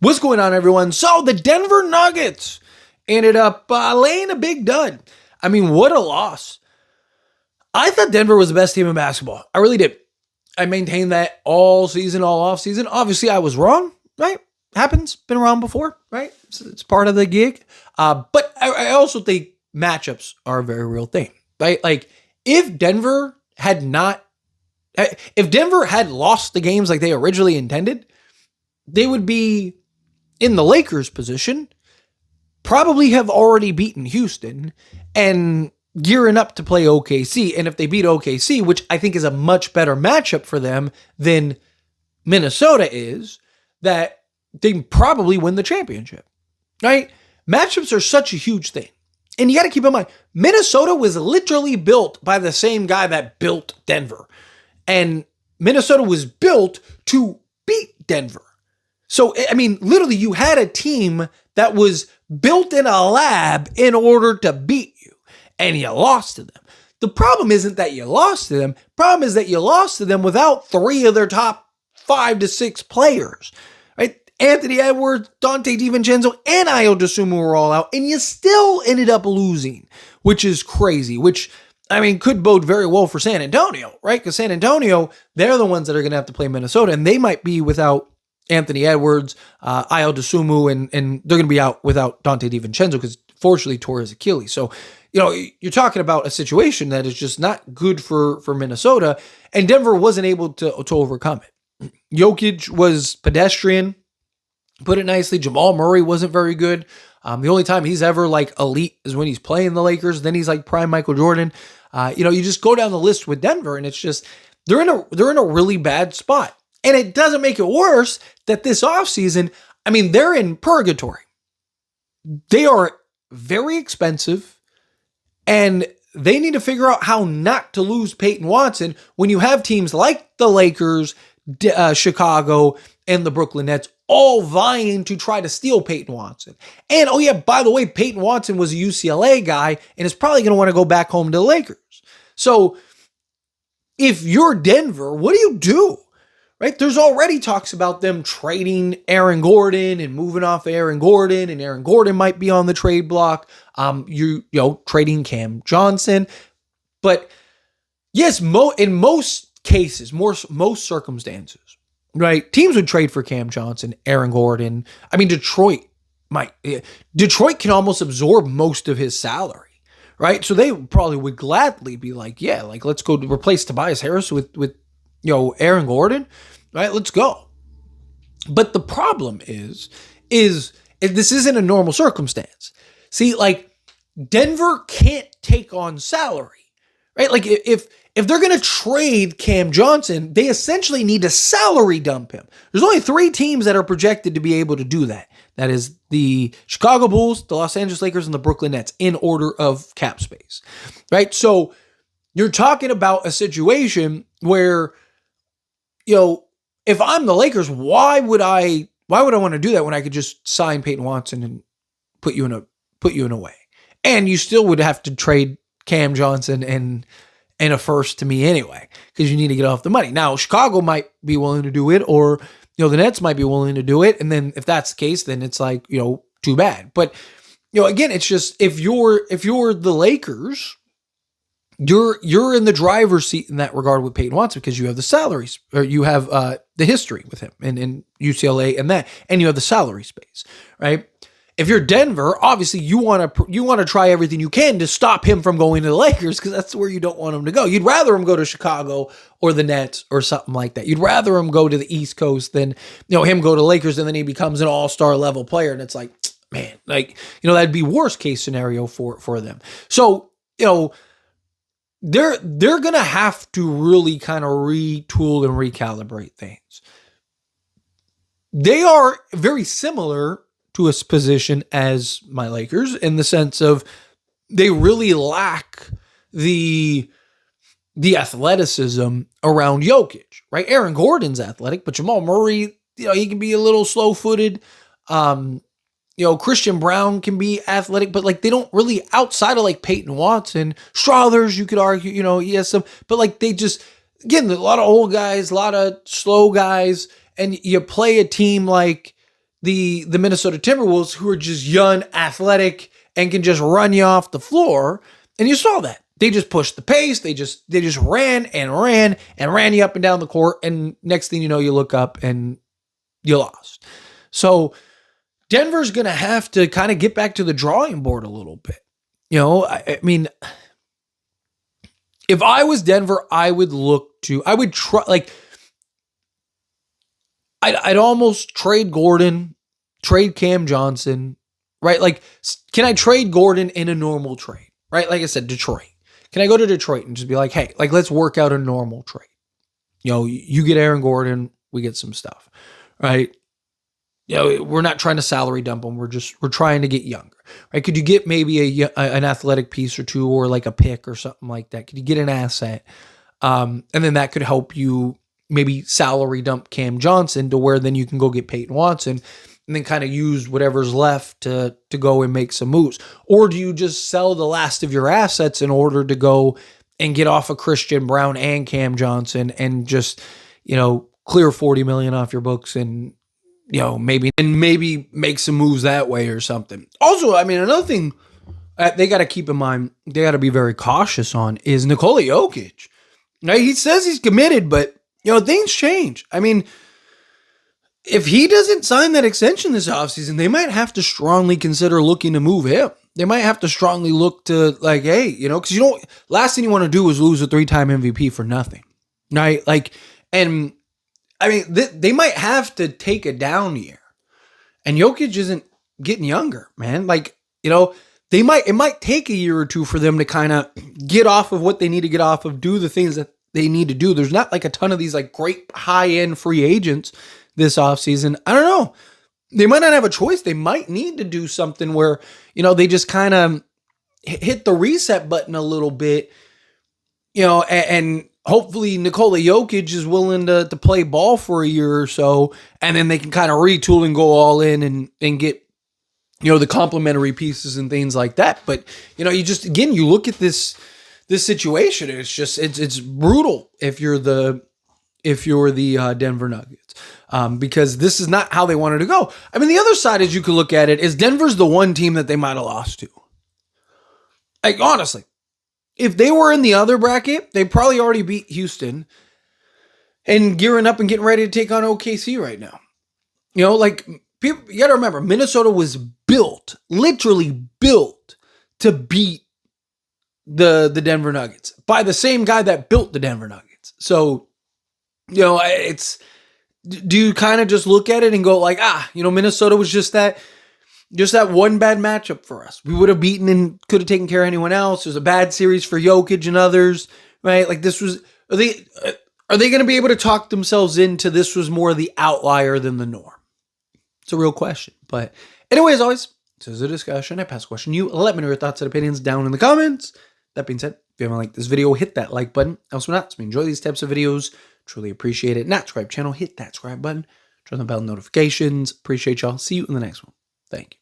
What's going on, everyone? So the Denver Nuggets ended up laying a big dud. I mean, what a loss. I thought Denver was the best team in basketball. I really did. I maintained that all season, all off season. Obviously, I was wrong, right? Happens. Been around before, right? It's part of the gig. But I also think matchups are a very real thing, right? Like, if Denver had lost the games like they originally intended, they would be in the Lakers' position, probably have already beaten Houston and gearing up to play OKC. And if they beat OKC, which I think is a much better matchup for them than Minnesota is, that they probably win the championship, right? Matchups are such a huge thing. And you got to keep in mind, Minnesota was literally built by the same guy that built Denver. And Minnesota was built to beat Denver. So, I mean, literally, you had a team that was built in a lab in order to beat you, and you lost to them. The problem isn't that you lost to them. The problem is that you lost to them without three of their top 5 to 6 players, right? Anthony Edwards, Dante DiVincenzo, and Ayo Dosunmu were all out, and you still ended up losing, which is crazy, which, I mean, could bode very well for San Antonio, right? Because San Antonio, they're the ones that are going to have to play Minnesota, and they might be without Anthony Edwards, Ayo Dosunmu, and they're going to be out without Dante DiVincenzo because fortunately tore his Achilles. So, you're talking about a situation that is just not good for Minnesota, and Denver wasn't able to overcome it. Jokic was pedestrian, put it nicely. Jamal Murray wasn't very good. The only time he's ever like elite is when he's playing the Lakers. Then he's like prime Michael Jordan. You just go down the list with Denver, and it's just they're in a really bad spot. And it doesn't make it worse that this offseason, I mean, they're in purgatory. They are very expensive, and they need to figure out how not to lose Peyton Watson when you have teams like the Lakers, Chicago, and the Brooklyn Nets all vying to try to steal Peyton Watson. And, oh yeah, by the way, Peyton Watson was a UCLA guy and is probably going to want to go back home to the Lakers. So if you're Denver, what do? Right? There's already talks about them trading Aaron Gordon and moving off Aaron Gordon, and Aaron Gordon might be on the trade block. Trading Cam Johnson. But yes, in most cases, most circumstances, right? Teams would trade for Cam Johnson, Aaron Gordon. I mean, Detroit can almost absorb most of his salary, right? So they probably would gladly be like, yeah, like let's go to replace Tobias Harris with Aaron Gordon, right? Let's go. But the problem is this isn't a normal circumstance. See, like Denver can't take on salary, right? Like if they're going to trade Cam Johnson, they essentially need to salary dump him. There's only 3 teams that are projected to be able to do that. That is the Chicago Bulls, the Los Angeles Lakers, and the Brooklyn Nets in order of cap space, right? So you're talking about a situation where, if I'm the Lakers, why would I want to do that when I could just sign Peyton Watson and put you in a way? And you still would have to trade Cam Johnson and a first to me anyway, because you need to get off the money. Now, Chicago might be willing to do it, or the Nets might be willing to do it. And then if that's the case, then it's like, too bad. But again, it's just if you're the Lakers, you're in the driver's seat in that regard with Peyton Watson because you have the salaries, or you have the history with him and UCLA and you have the salary space, right? If you're Denver, obviously you want to try everything you can to stop him from going to the Lakers because that's where you don't want him to go. You'd rather him go to Chicago or the Nets or something like that. You'd rather him go to the East Coast than him go to Lakers and then he becomes an all-star level player and it's like, man, like that'd be worst case scenario for them. So they're going to have to really kind of retool and recalibrate things. They are very similar to a position as my Lakers in the sense of they really lack the athleticism around Jokic, right? Aaron Gordon's athletic, but Jamal Murray, he can be a little slow-footed. Christian Brown can be athletic, but like they don't really, outside of like Peyton Watson, Strothers, you could argue, he has some, but like they just, again, a lot of old guys, a lot of slow guys, and you play a team like the Minnesota Timberwolves, who are just young, athletic, and can just run you off the floor. And you saw that. They just pushed the pace. They just ran and ran and ran you up and down the court. And next thing you know, you look up and you lost. So Denver's going to have to kind of get back to the drawing board a little bit. You know, I mean, if I was Denver, I would try, like, I'd almost trade Gordon, trade Cam Johnson, right? Like, can I trade Gordon in a normal trade, right? Like I said, Detroit. Can I go to Detroit and just be like, hey, like, let's work out a normal trade? You know, you get Aaron Gordon, we get some stuff, right? You know, we're not trying to salary dump them. We're trying to get younger, right? Could you get maybe an athletic piece or two, or like a pick or something like that? Could you get an asset? And then that could help you maybe salary dump Cam Johnson to where then you can go get Peyton Watson and then kind of use whatever's left to go and make some moves. Or do you just sell the last of your assets in order to go and get off of Christian Brown and Cam Johnson and just, you know, clear $40 million off your books and, you know, maybe make some moves that way or something. Also, I mean, another thing they got to keep in mind, they got to be very cautious on is Nikola Jokic. Now, he says he's committed, but, you know, things change. I mean, if he doesn't sign that extension this offseason, they might have to strongly consider looking to move him. They might have to strongly look to, like, hey, you know, because you don't, last thing you want to do is lose a 3-time MVP for nothing, right? Like, and I mean, they might have to take a down year. And Jokic isn't getting younger, man. Like, you know, it might take a year or two for them to kind of get off of what they need to get off of, do the things that they need to do. There's not like a ton of these like great high-end free agents this offseason. I don't know. They might not have a choice. They might need to do something where, you know, they just kind of hit the reset button a little bit, you know, and hopefully Nikola Jokic is willing to play ball for a year or so, and then they can kind of retool and go all in and get, you know, the complementary pieces and things like that. But, you know, you look at this situation, it's just, it's brutal if you're the Denver Nuggets, because this is not how they wanted to go. I mean, the other side, as you could look at it, is Denver's the one team that they might have lost to. Like, honestly, if they were in the other bracket, they probably already beat Houston and gearing up and getting ready to take on OKC right now. You know, like, people, you got to remember, Minnesota was literally built to beat the Denver Nuggets by the same guy that built the Denver Nuggets. So, you know, do you kind of just look at it and go like, you know, Minnesota was just that one bad matchup for us. We would have beaten and could have taken care of anyone else. It was a bad series for Jokic and others, right? Like, this was, are they going to be able to talk themselves into this was more the outlier than the norm? It's a real question. But anyway, as always, this is a discussion. I pass the question to you. Let me know your thoughts and opinions down in the comments. That being said, if you haven't liked this video, hit that like button. Also not, so we enjoy these types of videos. Truly appreciate it. Not subscribe channel, hit that subscribe button. Turn on the bell notifications. Appreciate y'all. See you in the next one. Thank you.